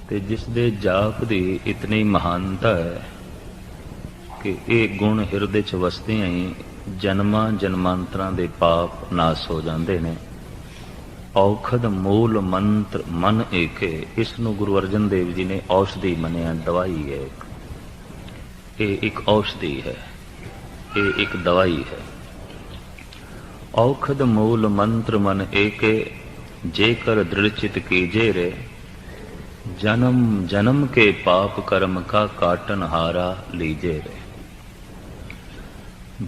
ਤੇ ਜਿਸ ਦੇ ਜਾਪ ਦੀ ਇਤਨੀ ਮਹਾਨਤਾ ਹੈ ਕਿ ਇਹ ਗੁਣ ਹਿਰਦੇ 'ਚ ਵਸਦਿਆਂ ਹੀ ਜਨਮਾਂ ਜਨਮਾਂਤਰਾਂ ਦੇ ਪਾਪ ਨਾਸ ਹੋ ਜਾਂਦੇ ਨੇ। ਔਖਦ ਮੂਲ ਮੰਤਰ ਮਨ ਏਕੇ, ਇਸ ਨੂੰ ਗੁਰੂ ਅਰਜਨ ਦੇਵ ਜੀ ਨੇ ਔਸ਼ਧੀ ਮੰਨਿਆ, ਦਵਾਈ ਹੈ। ਇਹ ਇੱਕ ਔਸ਼ਧੀ ਹੈ, ਇਹ ਇੱਕ ਦਵਾਈ ਹੈ। ਔਖਦ ਮੂਲ ਮੰਤਰ ਮਨ ਏਕੇ, ਜੇਕਰ ਦ੍ਰਿੜ ਚਿਤ ਕੀਜੇ ਰੇ, ਜਨਮ ਜਨਮ ਕੇ ਪਾਪ ਕਰਮ ਕਾ ਕਾਟਨ ਹਾਰਾ ਲੀਜੇ ਰੇ।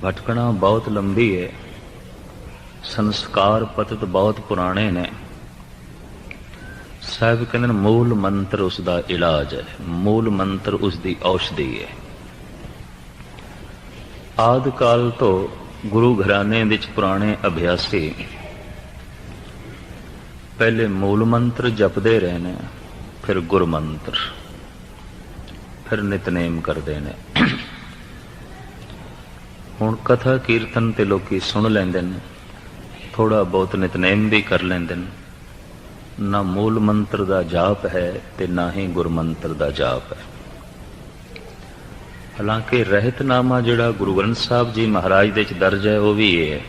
ਭਟਕਣਾ ਬਹੁਤ ਲੰਬੀ ਹੈ, ਸੰਸਕਾਰ ਪਤਿਤ ਬਹੁਤ ਪੁਰਾਣੇ ਨੇ। ਸਾਹਿਬ ਕਹਿੰਦੇ ਨੇ ਮੂਲ ਮੰਤਰ ਉਸ ਦਾ ਇਲਾਜ ਹੈ, ਮੂਲ ਮੰਤਰ ਉਸ ਦੀ ਔਸ਼ਧੀ ਹੈ। ਆਦਿ ਕਾਲ ਤੋਂ ਗੁਰੂ ਘਰਾਣੇ ਵਿੱਚ ਪੁਰਾਣੇ ਅਭਿਆਸੀ ਪਹਿਲੇ ਮੂਲ ਮੰਤਰ ਜਪਦੇ ਰਹੇ ਨੇ, ਫਿਰ ਗੁਰ ਮੰਤਰ, ਫਿਰ ਨਿਤਨੇਮ ਕਰਦੇ ਨੇ। ਹੁਣ ਕਥਾ ਕੀਰਤਨ ਤੇ ਲੋਕੀ ਸੁਣ ਲੈਂਦੇ ਨੇ, ਥੋੜਾ ਬਹੁਤ ਨਿਤਨੇਮ ਵੀ ਕਰ ਲੈਂਦੇ ਨੇ। ਨਾ ਮੂਲ ਮੰਤਰ ਦਾ ਜਾਪ ਹੈ ਤੇ ਨਾ ਹੀ ਗੁਰ ਮੰਤਰ ਦਾ ਜਾਪ ਹੈ। ਹਾਲਾਂਕਿ ਰਹਿਤਨਾਮਾ ਜਿਹੜਾ ਗੁਰੂ ਗ੍ਰੰਥ ਸਾਹਿਬ ਜੀ ਮਹਾਰਾਜ ਦੇ ਚ ਦਰਜ ਹੈ ਉਹ ਵੀ ਇਹ ਹੈ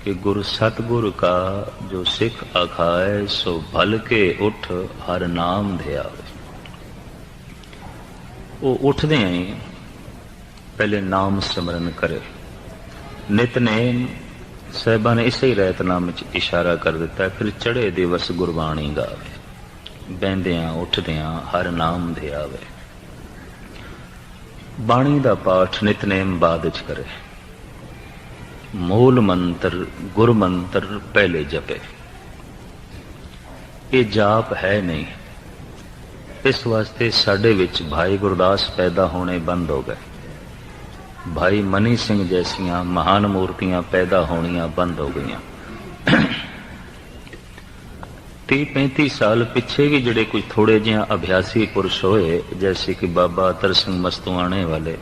ਕਿ ਗੁਰ ਸਤਿਗੁਰ ਕਾ ਜੋ ਸਿੱਖ ਆਖਾਏ, ਸੋ ਭਲ ਕੇ ਉਠ ਹਰ ਨਾਮ ਧਿਆਵੇ। ਉਹ ਉੱਠਦੇ ਹੀ ਪਹਿਲੇ ਨਾਮ ਸਿਮਰਨ ਕਰੇ। ਨਿਤਨੇਮ ਸਾਹਿਬਾਂ ਨੇ ਇਸੇ ਹੀ ਰਹਿਤਨਾਮੇ ਚ ਇਸ਼ਾਰਾ ਕਰ ਦਿੱਤਾ। ਫਿਰ ਚੜ੍ਹੇ ਦਿਵਸ ਗੁਰਬਾਣੀ ਗਾਵੇ, ਬਹਿੰਦਿਆਂ ਉੱਠਦਿਆਂ ਹਰ ਨਾਮ ਧਿਆਵੇ। ਬਾਣੀ ਦਾ ਪਾਠ ਨਿਤਨੇਮ ਬਾਅਦ ਵਿੱਚ ਕਰੇ, ਮੂਲ ਮੰਤਰ ਗੁਰ ਮੰਤਰ ਪਹਿਲੇ ਜਪੇ। ਇਹ ਜਾਪ ਹੈ ਨਹੀਂ। ਇਸ ਵਾਸਤੇ ਸਾਡੇ ਵਿੱਚ ਭਾਈ ਗੁਰਦਾਸ ਪੈਦਾ ਹੋਣੇ ਬੰਦ ਹੋ ਗਏ, ਭਾਈ ਮਨੀ ਸਿੰਘ ਜੈਸੀਆਂ ਮਹਾਨ ਮੂਰਤੀਆਂ ਪੈਦਾ ਹੋਣੀਆਂ ਬੰਦ ਹੋ ਗਈਆਂ। 30-35 ਸਾਲ ਪਿੱਛੇ ਵੀ ਜਿਹੜੇ ਕੁਝ ਥੋੜੇ ਜਿਹੇ ਅਭਿਆਸੀ ਪੁਰਸ਼ ਹੋਏ, ਜੈਸੇ ਕਿ ਬਾਬਾ ਅਤਰ ਸਿੰਘ ਮਸਤੂਆਣੇ ਵਾਲੇ,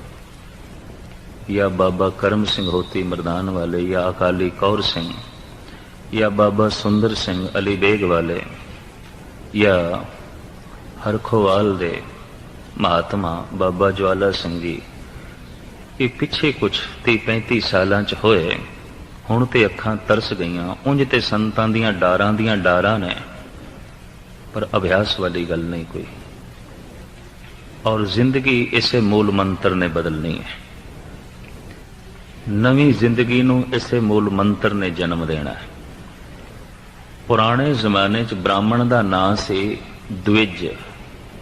ਜਾਂ ਬਾਬਾ ਕਰਮ ਸਿੰਘ ਹੋਤੀ ਮਰਦਾਨ ਵਾਲੇ, ਜਾਂ ਅਕਾਲੀ ਕੌਰ ਸਿੰਘ, ਜਾਂ ਬਾਬਾ ਸੁੰਦਰ ਸਿੰਘ ਅਲੀ ਬੇਗ ਵਾਲੇ, ਜਾਂ ਹਰਖੋਵਾਲ ਦੇ ਮਹਾਤਮਾ ਬਾਬਾ ਜਵਾਲਾ ਸਿੰਘ ਜੀ, ਇਹ ਪਿੱਛੇ ਕੁਛ 30-35 ਸਾਲਾਂ 'ਚ ਹੋਏ। ਹੁਣ ਤੇ ਅੱਖਾਂ ਤਰਸ ਗਈਆਂ। ਉਂਝ ਤੇ ਸੰਤਾਂ ਦੀਆਂ ਡਾਰਾਂ ਨੇ, ਪਰ ਅਭਿਆਸ ਵਾਲੀ ਗੱਲ ਨਹੀਂ ਕੋਈ। ਔਰ ਜ਼ਿੰਦਗੀ ਇਸੇ ਮੂਲ ਮੰਤਰ ਨੇ ਬਦਲਣੀ ਹੈ। ਨਵੀਂ ਜ਼ਿੰਦਗੀ ਨੂੰ ਇਸੇ ਮੂਲ ਮੰਤਰ ਨੇ ਜਨਮ ਦੇਣਾ ਹੈ। ਪੁਰਾਣੇ ਜ਼ਮਾਨੇ 'ਚ ਬ੍ਰਾਹਮਣ ਦਾ ਨਾਂ ਸੀ ਦਵਿਜ,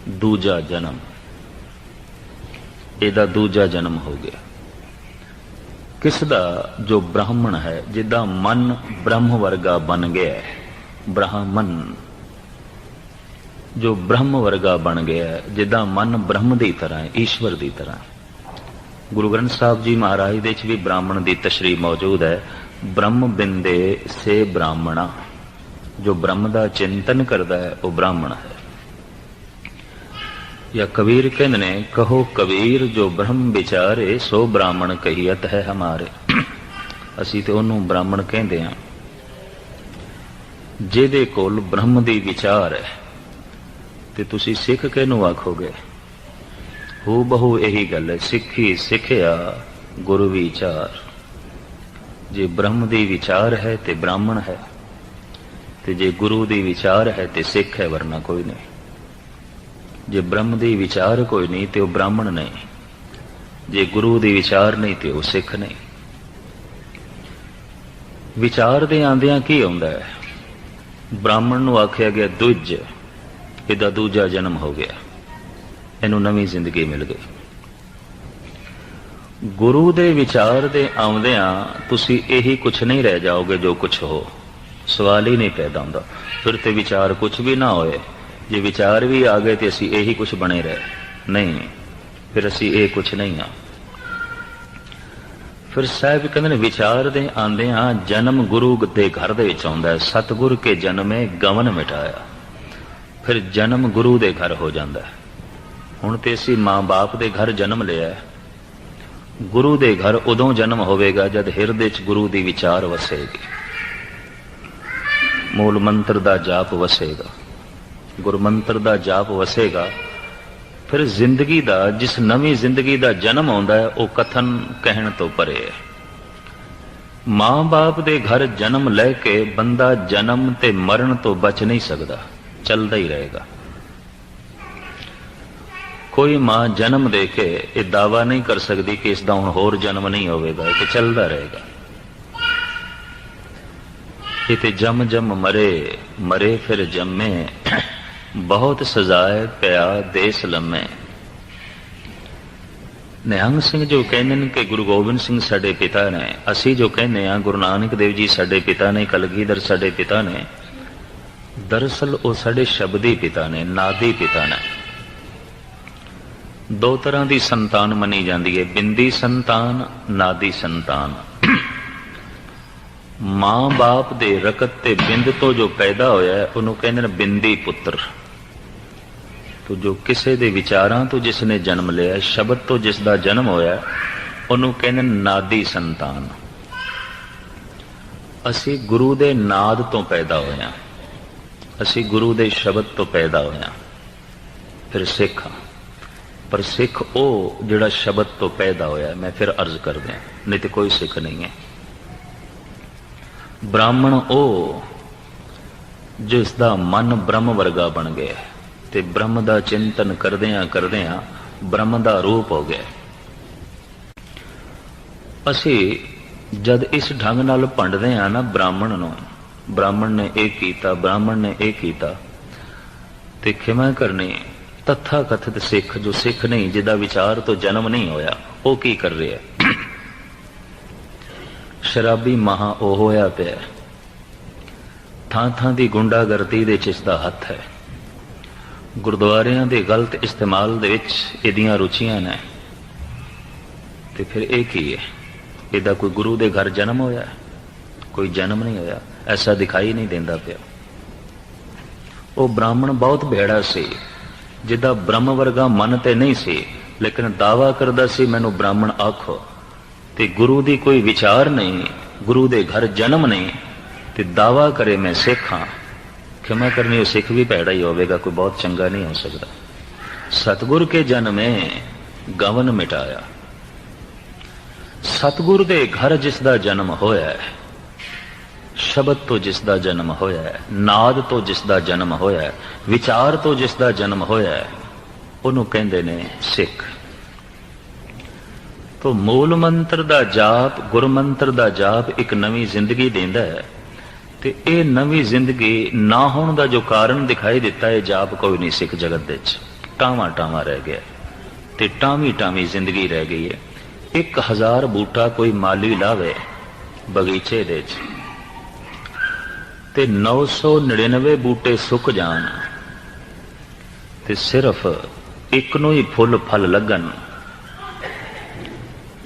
ਦੂਜਾ ਜਨਮ। ਇਹਦਾ ਦੂਜਾ ਜਨਮ ਹੋ ਗਿਆ। ਕਿਸ ਦਾ? ਜੋ ਬ੍ਰਾਹਮਣ ਹੈ, ਜਿੱਦਾਂ ਮਨ ਬ੍ਰਹਮ ਵਰਗਾ ਬਣ ਗਿਆ ਹੈ। ਬ੍ਰਾਹਮਣ ਜੋ ਬ੍ਰਹਮ ਵਰਗਾ ਬਣ ਗਿਆ ਹੈ, ਜਿੱਦਾਂ ਮਨ ਬ੍ਰਹਮ ਦੀ ਤਰ੍ਹਾਂ ਹੈ, ਈਸ਼ਵਰ ਦੀ ਤਰ੍ਹਾਂ। ਗੁਰੂ ਗ੍ਰੰਥ ਸਾਹਿਬ ਜੀ ਮਹਾਰਾਜ ਦੇ ਵਿੱਚ ਵੀ ਬ੍ਰਾਹਮਣ ਦੀ ਤਸ਼ਰੀਹ ਮੌਜੂਦ ਹੈ। ਬ੍ਰਹਮ ਬਿੰਦੇ ਸੇ ਬ੍ਰਾਹਮਣਾ, ਜੋ ਬ੍ਰਹਮ ਦਾ ਚਿੰਤਨ ਕਰਦਾ ਹੈ ਉਹ ਬ੍ਰਾਹਮਣ ਹੈ। या कबीर कहते ने, कहो कबीर जो ब्रह्म विचारे, सो ब्राह्मण कहियत है हमारे। असी तो उन्होंने ब्राह्मण कहते हैं जिहदे कोल ब्रह्म दी विचार है। ते तुसी सिख किहनूं आखोगे? हू बहु यही गल है, सिखी सिखिया गुरु विचार। जे ब्रह्म दी विचार है ते ब्राह्मण है, ते जे गुरु दी विचार है ते सिख है, वरना कोई नहीं। जे ब्रह्म दी विचार कोई नहीं तो ब्राह्मण नहीं, जे गुरु दी विचार नहीं तो सिख नहीं। विचार दे आंदियां की आउंदा है? ब्राह्मण नूं आख्या गया द्विज, इहदा दूजा जन्म हो गया, इहनूं नवीं जिंदगी मिल गई। गुरु दे विचार दे आउंदियां तुसीं यही कुछ नहीं रह जाओगे जो कुछ हो, सवाल ही नहीं पैदा हुंदा। फिर ते विचार कुछ भी ना होए, जे विचार भी आ गए तो असी यही कुछ बने रहे नहीं, फिर असी ये कुछ नहीं हाँ। फिर साहब कहते विचार दे आंदे जन्म गुरु दे घर दे विच आउंदा है। सतगुर के जन्मे गवन मिटाया, फिर जन्म गुरु दे घर हो जाता है। हुण ते असी माँ बाप दे घर जन्म लिया है, गुरु दे घर उदों जन्म होवेगा जद हिरदे च गुरु दी विचार वसेगी, मूल मंत्र दा जाप वसेगा। ਗੁਰਮੰਤਰ ਦਾ ਜਾਪ ਵਸੇਗਾ, ਫਿਰ ਜ਼ਿੰਦਗੀ ਦਾ, ਜਿਸ ਨਵੀਂ ਜ਼ਿੰਦਗੀ ਦਾ ਜਨਮ ਆਉਂਦਾ ਹੈ, ਉਹ ਕਥਨ ਕਹਿਣ ਤੋਂ ਪਰੇ ਹੈ। ਮਾਂ-ਬਾਪ ਦੇ ਘਰ ਜਨਮ ਲੈ ਕੇ ਬੰਦਾ ਜਨਮ ਤੇ ਮਰਨ ਤੋਂ ਬਚ ਨਹੀਂ ਸਕਦਾ, ਚੱਲਦਾ ਹੀ ਰਹੇਗਾ। ਕੋਈ ਮਾਂ ਜਨਮ ਦੇ ਕੇ ਇਹ ਦਾਵਾ ਨਹੀਂ ਕਰ ਸਕਦੀ ਕਿ ਇਸ ਦਾ ਹੁਣ ਹੋਰ ਜਨਮ ਨਹੀਂ ਹੋਵੇਗਾ, ਇਹ ਤੇ ਚੱਲਦਾ ਰਹੇਗਾ। ਇਹ ਤੇ ਜਮ ਜਮ ਮਰੇ, ਮਰੇ ਫਿਰ ਜੰਮੇ, ਬਹੁਤ ਸਜ਼ਾਏ ਪਿਆ ਦੇਸ ਲੰਮੇ। ਨਿਹੰਗ ਸਿੰਘ ਜੋ ਕਹਿੰਦੇ ਨੇ ਕਿ ਗੁਰੂ ਗੋਬਿੰਦ ਸਿੰਘ ਸਾਡੇ ਪਿਤਾ ਨੇ, ਅਸੀਂ ਜੋ ਕਹਿੰਦੇ ਹਾਂ ਗੁਰੂ ਨਾਨਕ ਦੇਵ ਜੀ ਸਾਡੇ ਪਿਤਾ ਨੇ, ਕਲਗੀਧਰ ਸਾਡੇ ਪਿਤਾ ਨੇ, ਦਰਅਸਲ ਉਹ ਸਾਡੇ ਸ਼ਬਦੀ ਪਿਤਾ ਨੇ, ਨਾਦੀ ਪਿਤਾ ਨੇ। ਦੋ ਤਰ੍ਹਾਂ ਦੀ ਸੰਤਾਨ ਮੰਨੀ ਜਾਂਦੀ ਹੈ, ਬਿੰਦੀ ਸੰਤਾਨ, ਨਾਦੀ ਸੰਤਾਨ। ਮਾਂ ਬਾਪ ਦੇ ਰਕਤ ਤੇ ਬਿੰਦ ਤੋਂ ਜੋ ਪੈਦਾ ਹੋਇਆ ਹੈ, ਉਹਨੂੰ ਕਹਿੰਦੇ ਨੇ ਬਿੰਦੀ ਪੁੱਤਰ। ਤੋ ਜੋ ਕਿਸੇ ਦੇ ਵਿਚਾਰਾਂ ਤੋਂ ਜਿਸ ਨੇ ਜਨਮ ਲਿਆ, ਸ਼ਬਦ ਤੋਂ ਜਿਸ ਦਾ ਜਨਮ ਹੋਇਆ, ਉਹਨੂੰ ਕਹਿੰਦੇ ਨਾਦੀ ਸੰਤਾਨ। ਅਸੀਂ ਗੁਰੂ ਦੇ ਨਾਦ ਤੋਂ ਪੈਦਾ ਹੋਏ ਹਾਂ, ਅਸੀਂ ਗੁਰੂ ਦੇ ਸ਼ਬਦ ਤੋਂ ਪੈਦਾ ਹੋਏ ਹਾਂ, ਫਿਰ ਸਿੱਖ ਹਾਂ। ਪਰ ਸਿੱਖ ਉਹ ਜਿਹੜਾ ਸ਼ਬਦ ਤੋਂ ਪੈਦਾ ਹੋਇਆ, ਮੈਂ ਫਿਰ ਅਰਜ਼ ਕਰਦਾ, ਨਹੀਂ ਤੇ ਕੋਈ ਸਿੱਖ ਨਹੀਂ ਹੈ। ਬ੍ਰਾਹਮਣ ਉਹ ਜਿਸ ਦਾ ਮਨ ਬ੍ਰਹਮ ਵਰਗਾ ਬਣ ਗਿਆ ਤੇ ਬ੍ਰਹਮ ਦਾ ਚਿੰਤਨ ਕਰਦਿਆਂ ਕਰਦਿਆਂ ਬ੍ਰਹਮ ਦਾ ਰੂਪ ਹੋ ਗਿਆ। ਅਸੀਂ ਜਦ ਇਸ ਢੰਗ ਨਾਲ ਭੰਡਦੇ ਹਾਂ ਨਾ ਬ੍ਰਾਹਮਣ ਨੂੰ, ਬ੍ਰਾਹਮਣ ਨੇ ਇਹ ਕੀਤਾ, ਬ੍ਰਾਹਮਣ ਨੇ ਇਹ ਕੀਤਾ, ਤੇ ਖਿਮਾ ਕਰਨੀ ਤਥਾ ਕਥਿਤ ਸਿੱਖ, ਜੋ ਸਿੱਖ ਨਹੀਂ, ਜਿਹਦਾ ਵਿਚਾਰ ਤੋਂ ਜਨਮ ਨਹੀਂ ਹੋਇਆ, ਉਹ ਕੀ ਕਰ ਰਿਹਾ? ਸ਼ਰਾਬੀ ਮਹਾ ਉਹ ਹੋਇਆ ਪਿਆ, ਥਾਂ ਥਾਂ ਦੀ ਗੁੰਡਾਗਰਦੀ ਦੇ ਚ ਇਸ ਦਾ ਹੱਥ ਹੈ, ਗੁਰਦੁਆਰਿਆਂ ਦੇ ਗਲਤ ਇਸਤੇਮਾਲ ਦੇ ਵਿੱਚ ਇਹਦੀਆਂ ਰੁਚੀਆਂ ਨੇ। ਤੇ ਫਿਰ ਇਹ ਕੀ ਹੈ? ਇਹਦਾ ਕੋਈ ਗੁਰੂ ਦੇ ਘਰ ਜਨਮ ਹੋਇਆ? ਕੋਈ ਜਨਮ ਨਹੀਂ ਹੋਇਆ, ਐਸਾ ਦਿਖਾਈ ਨਹੀਂ ਦਿੰਦਾ ਪਿਆ। ਉਹ ਬ੍ਰਾਹਮਣ ਬਹੁਤ ਭੇੜਾ ਸੀ, ਜਿਹਦਾ ਬ੍ਰਹਮ ਵਰਗਾ ਮਨ ਤੇ ਨਹੀਂ ਸੀ, ਲੇਕਿਨ ਦਾਵਾ ਕਰਦਾ ਸੀ ਮੈਨੂੰ ਬ੍ਰਾਹਮਣ ਆਖੋ, ਤੇ ਗੁਰੂ ਦੀ ਕੋਈ ਵਿਚਾਰ ਨਹੀਂ, ਗੁਰੂ ਦੇ ਘਰ ਜਨਮ ਨਹੀਂ, ਤੇ ਦਾਵਾ ਕਰੇ ਮੈਂ ਸਿੱਖ ਹਾਂ। ਖਿਮਾ ਕਰਨੀ, ਉਹ ਸਿੱਖ ਵੀ ਭੈੜਾ ਹੀ ਹੋਵੇਗਾ, ਕੋਈ ਬਹੁਤ ਚੰਗਾ ਨਹੀਂ ਹੋ ਸਕਦਾ। ਸਤਿਗੁਰ ਕੇ ਜਨਮੇ ਗਵਨ ਮਿਟਾਇਆ। ਸਤਿਗੁਰ ਦੇ ਘਰ ਜਿਸ ਦਾ ਜਨਮ ਹੋਇਆ ਹੈ, ਸ਼ਬਦ ਤੋਂ ਜਿਸ ਦਾ ਜਨਮ ਹੋਇਆ ਹੈ, ਨਾਦ ਤੋਂ ਜਿਸ ਦਾ ਜਨਮ ਹੋਇਆ ਹੈ, ਵਿਚਾਰ ਤੋਂ ਜਿਸ ਦਾ ਜਨਮ ਹੋਇਆ ਹੈ, ਉਹਨੂੰ ਕਹਿੰਦੇ ਨੇ ਸਿੱਖ। ਤੋ ਮੂਲ ਮੰਤਰ ਦਾ ਜਾਪ, ਗੁਰਮੰਤਰ ਦਾ ਜਾਪ ਇੱਕ ਨਵੀਂ ਜ਼ਿੰਦਗੀ ਦਿੰਦਾ ਹੈ, ਤੇ ਇਹ ਨਵੀਂ ਜ਼ਿੰਦਗੀ ਨਾ ਹੋਣ ਦਾ ਜੋ ਕਾਰਨ ਦਿਖਾਈ ਦਿੱਤਾ ਹੈ, ਜਾਪ ਕੋਈ ਨਹੀਂ ਸਿੱਖ ਜਗਤ ਦੇ ਵਿੱਚ, ਟਾਵਾਂ ਟਾਵਾਂ ਰਹਿ ਗਿਆ, ਤੇ ਟਾਵੀਂ ਟਾਵੀਂ ਜ਼ਿੰਦਗੀ ਰਹਿ ਗਈ ਹੈ। 1000 ਬੂਟਾ ਕੋਈ ਮਾਲੀ ਲਾਵੇ ਬਗੀਚੇ ਦੇ ਵਿੱਚ, ਤੇ 999 ਬੂਟੇ ਸੁੱਕ ਜਾਣ, ਤੇ ਸਿਰਫ ਇੱਕ ਨੂੰ ਹੀ ਫੁੱਲ ਫਲ ਲੱਗਣ,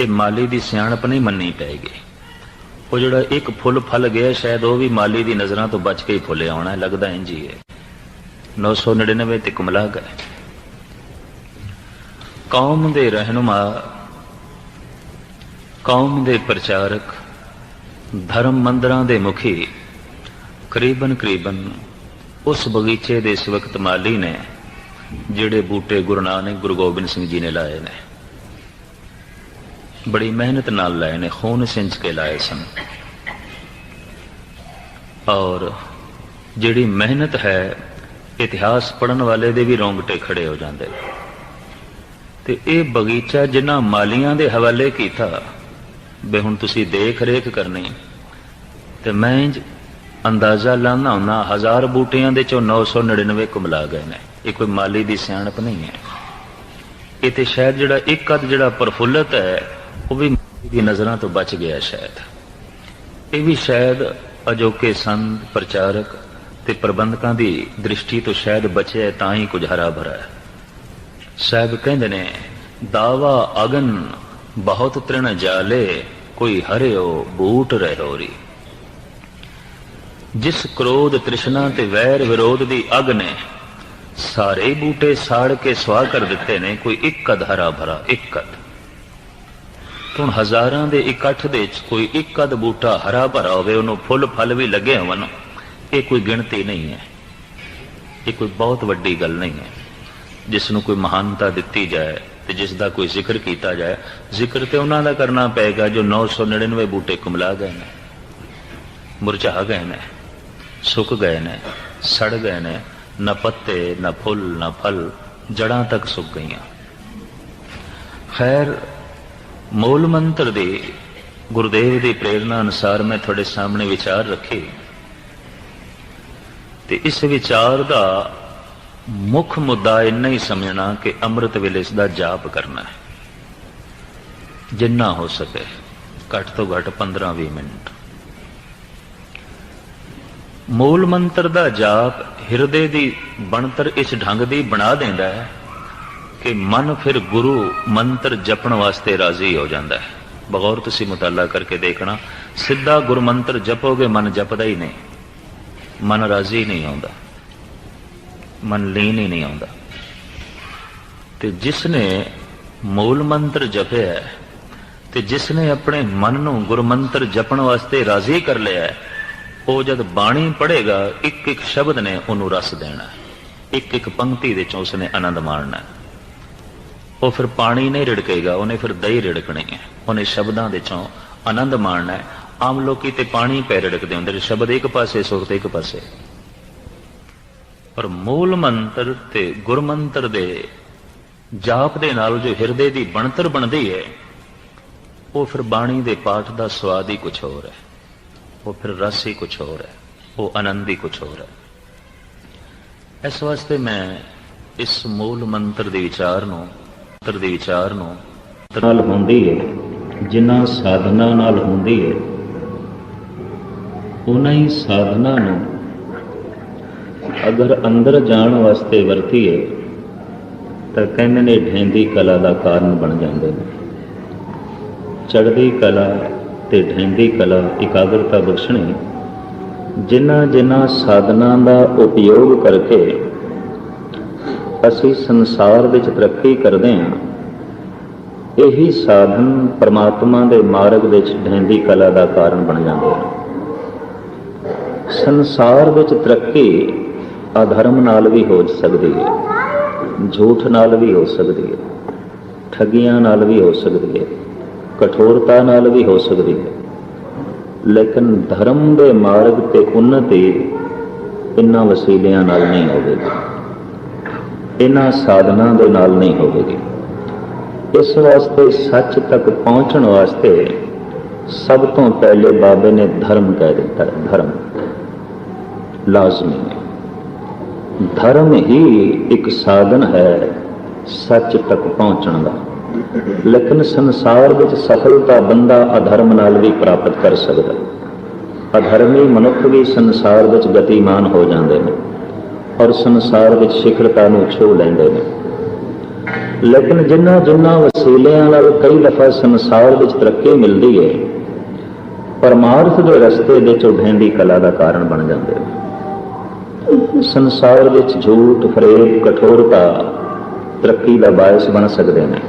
ਇਹ ਮਾਲੀ ਦੀ ਸਿਆਣਪ ਨਹੀਂ ਮੰਨਣੀ ਪਏਗੀ। ਉਹ ਜਿਹੜਾ ਇੱਕ ਫੁੱਲ ਫਲ ਗਿਆ, ਸ਼ਾਇਦ ਉਹ ਵੀ ਮਾਲੀ ਦੀ ਨਜ਼ਰਾਂ ਤੋਂ ਬਚ ਕੇ ਹੀ ਫੁੱਲਿਆ ਹੋਣਾ, ਲੱਗਦਾ ਇੰਝ ਹੀ ਹੈ। 999 ਤੇ ਕੁਮਲਾ ਗਏ। ਕੌਮ ਦੇ ਰਹਿਨੁਮਾ, ਕੌਮ ਦੇ ਪ੍ਰਚਾਰਕ, ਧਰਮ ਮੰਦਰਾਂ ਦੇ ਮੁਖੀ ਕਰੀਬਨ ਉਸ ਬਗੀਚੇ ਦੇ ਇਸ ਵਕਤ ਮਾਲੀ ਨੇ, ਜਿਹੜੇ ਬੂਟੇ ਗੁਰੂ ਨਾਨਕ ਗੁਰੂ ਗੋਬਿੰਦ ਸਿੰਘ ਜੀ ਨੇ ਲਾਏ ਨੇ, ਬੜੀ ਮਿਹਨਤ ਨਾਲ ਲਾਏ ਨੇ, ਖੂਨ ਸਿੰਚ ਕੇ ਲਾਏ ਸਨ। ਔਰ ਜਿਹੜੀ ਮਿਹਨਤ ਹੈ, ਇਤਿਹਾਸ ਪੜ੍ਹਨ ਵਾਲੇ ਦੇ ਵੀ ਰੋਂਗਟੇ ਖੜੇ ਹੋ ਜਾਂਦੇ। ਤੇ ਇਹ ਬਗੀਚਾ ਜਿਨ੍ਹਾਂ ਮਾਲੀਆਂ ਦੇ ਹਵਾਲੇ ਕੀਤਾ, ਬਈ ਹੁਣ ਤੁਸੀਂ ਦੇਖ ਰੇਖ ਕਰਨੀ, ਤੇ ਮੈਂ ਅੰਦਾਜ਼ਾ ਲਾਉਂਦਾ ਹੁੰਦਾ 1000 ਬੂਟਿਆਂ ਦੇ ਚੋਂ 999 ਕੁਮਲਾ ਗਏ ਨੇ। ਇਹ ਕੋਈ ਮਾਲੀ ਦੀ ਸਿਆਣਪ ਨਹੀਂ ਹੈ। ਇਹ ਤੇ ਸ਼ਾਇਦ ਜਿਹੜਾ ਇੱਕ ਅੱਧ ਜਿਹੜਾ ਪ੍ਰਫੁੱਲਤ ਹੈ, ਉਹ ਵੀ ਦੀ ਨਜ਼ਰਾਂ ਤੋਂ ਬਚ ਗਿਆ ਸ਼ਾਇਦ। ਇਹ ਵੀ ਸ਼ਾਇਦ ਅਜੋਕੇ ਸੰਤ, ਪ੍ਰਚਾਰਕ ਤੇ ਪ੍ਰਬੰਧਕਾਂ ਦੀ ਦ੍ਰਿਸ਼ਟੀ ਤੋਂ ਸ਼ਾਇਦ ਬਚਿਆ, ਤਾਂ ਹੀ ਕੁਝ ਹਰਾ ਭਰਾ ਹੈ। ਸਾਹਿਬ ਕਹਿੰਦੇ ਨੇ, ਦਾਵਾ ਅਗਨ ਬਹੁਤ ਤ੍ਰਿਣ ਜਾਲੇ, ਕੋਈ ਹਰਿਓ ਬੂਟ ਰਹਿਓਰੀ। ਜਿਸ ਕ੍ਰੋਧ ਤ੍ਰਿਸ਼ਨਾ ਤੇ ਵੈਰ ਵਿਰੋਧ ਦੀ ਅਗ ਨੇ ਸਾਰੇ ਬੂਟੇ ਸਾੜ ਕੇ ਸਵਾਹ ਕਰ ਦਿੱਤੇ ਨੇ, ਕੋਈ ਇੱਕ ਅੱਧ ਹਰਾ ਭਰਾ, ਇੱਕ ਅੱਧ। ਹੁਣ ਹਜ਼ਾਰਾਂ ਦੇ ਇਕੱਠ ਦੇ ਵਿੱਚ ਕੋਈ ਇੱਕ ਅੱਧ ਬੂਟਾ ਹਰਾ ਭਰਾ ਹੋਵੇ, ਉਹਨੂੰ ਫੁੱਲ ਫਲ ਵੀ ਲੱਗੇ ਹੋਣ, ਇਹ ਕੋਈ ਗਿਣਤੀ ਨਹੀਂ ਹੈ। ये कोई बहुत वड्डी गल नहीं है जिसनों कोई महानता दिती जाए तो जिसका कोई जिक्र किया जाए। जिक्र तो उन्होंने करना पेगा जो 999 बूटे कुमला गए ने, मुरझा गए ने, सुक गए ने, सड़ गए ने, न पत्ते न फुल न फल, जड़ां तक सुक गई। खैर मूल मंत्र दी गुरुदेव की प्रेरणा अनुसार मैं थोड़े सामने विचार रखी ते इस विचार का मुख मुद्दा इन्ना ही समझना कि अमृत वेले इसका जाप करना है जिन्ना हो सके, घट तो घट 15-20 मिनट। मूल मंत्र का जाप हिरदे की बनतर इस ढंग की बना देता है कि मन फिर गुरु मंत्र जपण वास्ते राजी हो जाता है। बगौर तुसी मुताला करके देखना, सीधा गुरु मंत्र जपोगे मन जपदा ही नहीं, मन राजी नहीं आता, मन लीन ही नहीं आता। ते जिसने मूल मंत्र जपया है ते जिसने अपने मन नूं गुरु मंत्र जपण वास्ते राजी कर लिया है, वो जब बाणी पढ़ेगा एक एक शब्द ने उन्होंने रस देना, एक एक पंक्ति दे चों उसने आनंद मारना। वो फिर पानी नहीं रिड़केगा, उन्हें फिर दही रिड़कनी है, उन्हें शब्दों के चों आनंद मारना है। आम लोग तो पानी पै रिड़कते होंगे, शब्द एक पासे सुरत एक पासे, पर मूल मंत्र ते गुर मंत्र दे जाप दे नाल जो हिरदे की बनतर बनती है, वो फिर बाणी दे पाठ का स्वाद ही कुछ होर है, वो फिर रस ही कुछ होर है, वो आनंद ही कुछ होर है। इस वास्ते मैं इस मूल मंत्र के विचार नाल होंदी है, जिन्ना साधना नाल होंदी है, उन्ना ही साधना नूं अगर अंदर जाण वास्ते वरतीए तो कहने ने ढेंदी कला का कारण बन जाते हैं। चढ़दी कला ते ढेंदी कला एकाग्रता बख्शणी, जिन्ना जिन्ना साधना का उपयोग करके असी संसार विच तरक्की करते हैं, यही साधन परमात्मा के मार्ग विच ढेंदी कला का कारण बन जाते हैं। संसार विच तरक्की अधर्म नाल भी हो सकती है, झूठ नाल भी हो सकती है, ठगियां नाल भी हो सकती है, कठोरता नाल भी हो सकती है, लेकिन धर्म के मार्ग ते उन्नति इन्हां वसीलियां नाल नहीं होगी, इन्हां साधना दे नाल नहीं होगी। इस वास्ते सच तक पहुंचने वास्ते सब तो पहले बाबे ने धर्म कह दिता है। धर्म लाजमी है, धर्म ही एक साधन है सच तक पहुंचने का। लेकिन संसार विच सफलता बंदा अधर्म नाल भी प्राप्त कर सकता। अधर्मी मनुख भी संसार विच गतिमान हो जाते हैं और संसार विच शिखरता नूं छू लैंदे ने। लेकिन जिन्ना जिन्ना वसीलियां नाल कई दफा संसार विच तरक्की मिलती है, परमार्थ के रस्ते दे चों ढेंदी कला का कारण बन जाते हैं। संसार विच झूठ, फरेब, कठोरता तरक्की का बायस बन सकते हैं,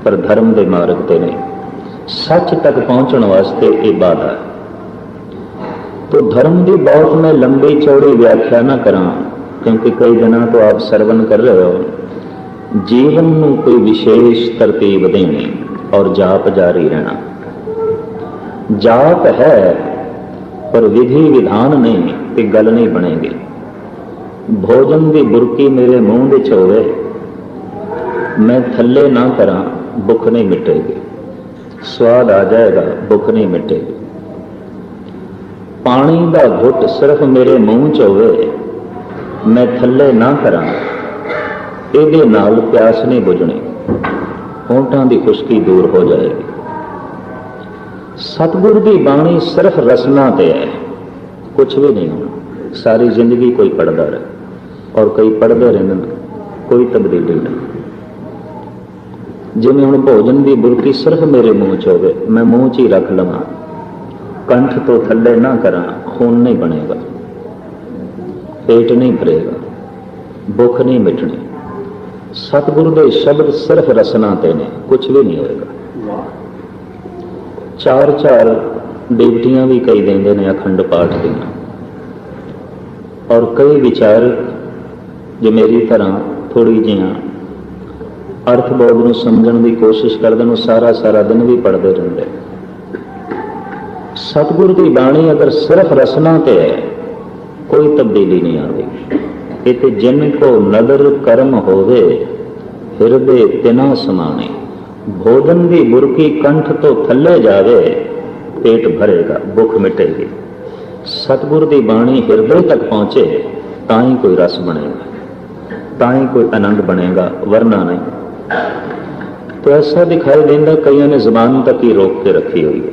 पर धर्म के मार्ग ते नहीं। सच तक पहुंचने वास्ते ये बाधा है। तो धर्म की बहुत मैं लंबी चौड़ी व्याख्या ना करा, क्योंकि कई दिनों तो आप सरवण कर रहे हो। जीवन में कोई विशेष तरतीब देनी और जाप जारी रहना। जाप है पर विधि विधान नहीं तो गल नहीं बनेगी। भोजन की बुरकी मेरे मुंह विच होवे, मैं थल्ले ना करा, भुख नहीं मिटेगी। स्वाद आ जाएगा, भुख नहीं मिटेगी। पानी का घुट सिर्फ मेरे मुंह च होवे, मैं थल्ले ना करा, ਇਹਦੇ नाल प्यास नहीं बुझनी, होंठां की खुश्की दूर हो जाएगी। सतगुरु की बाणी सिर्फ रसना ते है, कुछ भी नहीं होना। सारी जिंदगी कोई पढ़ता रहे और कई पढ़ते रहने, कोई तब्दीली नहीं। जिवें हुण भोजन की बुरकी सिर्फ मेरे मुंह च होवे, मैं मुंह च ही रख लवां, कंठ तो थल्ले ना करा, खून नहीं बनेगा, पेट नहीं भरेगा, भुख नहीं मिटनी। सतगुरु के शब्द सिर्फ रसना ते ने, कुछ भी नहीं होएगा। चार चार ड्यूटियां भी कई देंदे ने अखंड पाठ दी, और कई विचार जो मेरी तरह थोड़ी जिहा अर्थ बोध नूं समझण दी कोशिश करदे ने, सारा सारा दिन भी पढ़ते रहंदे। सतगुर की बाणी अगर सिर्फ रसना ते है, कोई तब्दीली नहीं आती। इते जिन को नदर कर्म होवे हिरदे तिना समाने, भोजन की बुरकी कंठ तो थले जावे, पेट भरेगा भुख मिटेगी। सतगुर की बाणी हिरदे तक पहुंचे ताई कोई रस बनेगा, ताई कोई आनंद बनेगा, वरना नहीं। तो ऐसा दिखाई देता कई ने जबान तक ही रोक के रखी हुई है,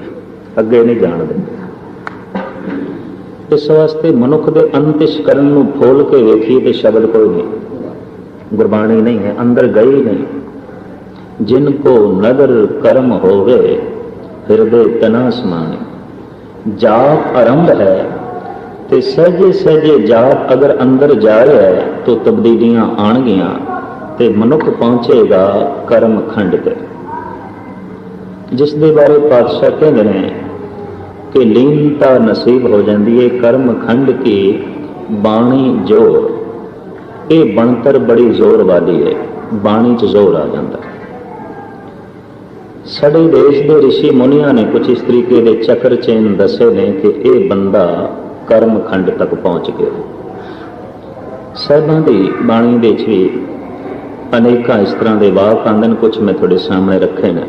अगे नहीं जान देते। इस वास्ते मनुख के अंतस्करण नूं फोल के वेखिए तो शब्द कोई नहीं, गुरबाणी नहीं है, अंदर गई नहीं। जिनको नदर कर्म होवे हिरदे तना समाने, जाप आरंभ है तो सहजे सहजे जाप अगर अंदर जा रहा है तो तब्दीलियां आणगियां ते मनुख पहुंचेगा कर्म खंड पे, जिस दे बारे पातशाह कहते हैं कि लीनता नसीब हो जाती है कर्म खंड की बाणी जोर। ये बनतर बड़ी जोर वाली है, बाणी च जोर आ जाता है। साडे देश के ऋषि मुनिया ने कुछ इस तरीके के चक्र चेन दसे ने कि यह बंदा कर्म खंड तक पहुंच गया। साहिबां दी बाणी दे भी अनेक इस तरह के वाक आंदे, कुछ मैं थोड़े सामने रखे ने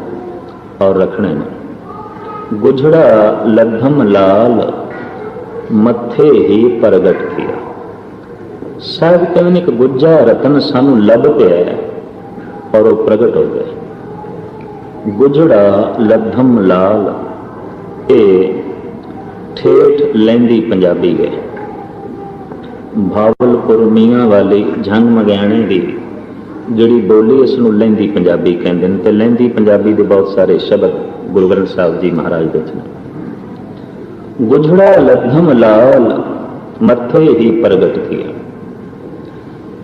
और रखने ने। गुजड़ा लद्धम लाल मत्थे ही प्रगट किया। साहब कहने कि गुज्जा रतन सानू लभ पिया और वो प्रगट हो गए। गुजड़ा लद्धम लाल ये ठेठ लैंदी पंजाबी है। भावलपुर मियाँ वाली झंग मगियाणे की जिहड़ी बोली इसनूं लैंदी पंजाबी कहते हैं। तो लैंदी पंजाबी के बहुत सारे शब्द गुरु ग्रंथ साहब जी महाराज दे ने। गुजड़ा लद्धम लाल मत्थे ही प्रगट किया।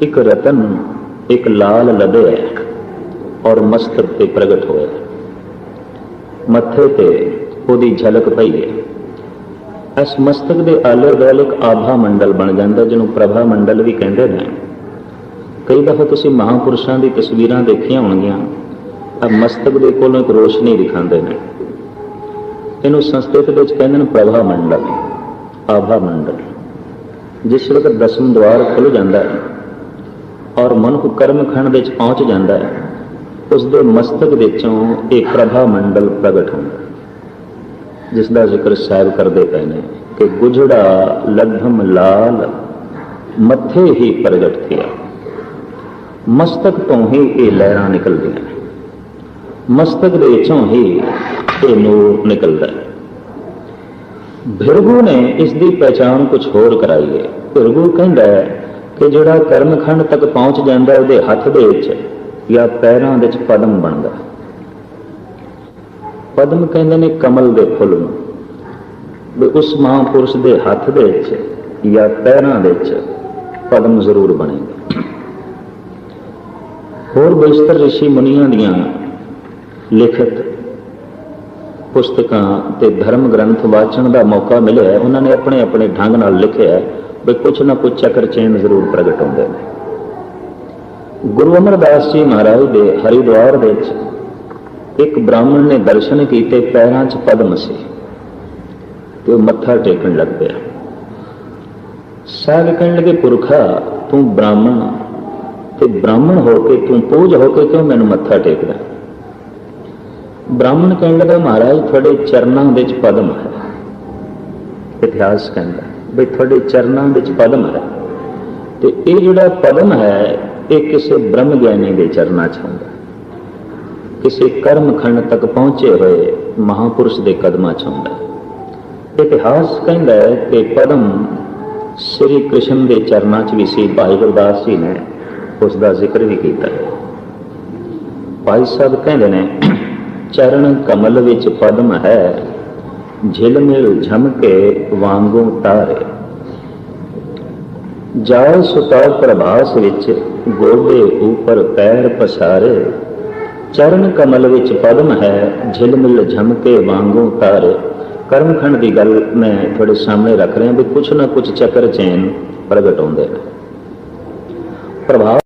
एक रतन एक लाल लदे है और मस्तक पे प्रगट होया, मत्थे ते ओदी झलक पई है। इस मस्तक के आले दुआले एक आभा मंडल बन जाता, जिन्होंने प्रभा मंडल भी कहते हैं। कई दफा तुसीं महापुरुषों की तस्वीरां देखियां होणगियां, मस्तक के कोलों एक रोशनी दिखाते हैं। इनू संस्कृत में कहते हैं प्रभा मंडल, आभा मंडल। जिस वक्त दसम द्वार खुल जाता है और मनुख कर्म खंड पहुंच जाता है, उसके मस्तक विचों एक प्रभा मंडल प्रगट होता, जिसका जिक्र साहब करते पे ने कि गुजड़ा लद्धम लाल मत्थे ही प्रगट किया। मस्तक तो ही ये लहरां निकलदियां, मस्तक दे विचों ही ये नूर निकलता है। भिरगू ने इसकी पहचान कुछ होर कराई है। भिरगू कहता है कि जिहड़ा कर्म खंड तक पहुंच जाता है, उहदे हथ दे विच या पैरां दे विच पदम बनदा। पदम कहते हैं कमल के फुल नूं। उस महापुरुष के हथ दे विच या पैरां दे विच पदम जरूर बनेगा। होर बेशतर ऋषि मुनियां दियां लिखित पुस्तकां ते धर्म ग्रंथ वाचन का मौका मिले, उन्होंने अपने अपने ढंग नाल लिखिया है भी कुछ ना कुछ चक्र चेन जरूर प्रगट होंदे ने। गुरु अमरदास जी महाराज दे हरिद्वार दे एक ब्राह्मण ने दर्शन किए, पैरां च पद्म से तो मत्था टेकन लग गया। साध कहने लगे पुरखा तू ब्राह्मण ते ब्राह्मण होके तू पूज होके क्यों मैनू मत्था टेकदा? ब्राह्मण कहने लगा महाराज थोड़े चरणों विच पद्म है। इतिहास कहता भाई थोड़े चरणों विच पद्म है, तो ये जिहड़ा पद्म है ये किसी ब्रह्म ज्ञानी के चरणों च होंदा, किसी कर्म खंड तक पहुंचे हुए महापुरुष के कदमां च होंदा। इतिहास कहता है कि पद्म श्री कृष्ण के चरणों च भी सी। भाई गुरदास जी ने उसका जिक्र भी किया। भाई साहब कहते हैं चरण कमल विच पद्म है, झिलमिल झमके वांगू तारे। जाल सुता प्रभास विच गोडे ऊपर पैर पसारे। चरण कमल विच पद्म है, झिलमिल झमके वांगू तारे। कर्मखंड की गल मैं थोड़े सामने रख रहा भी कुछ ना कुछ चक्र चैन प्रगट होंदे। प्रभाव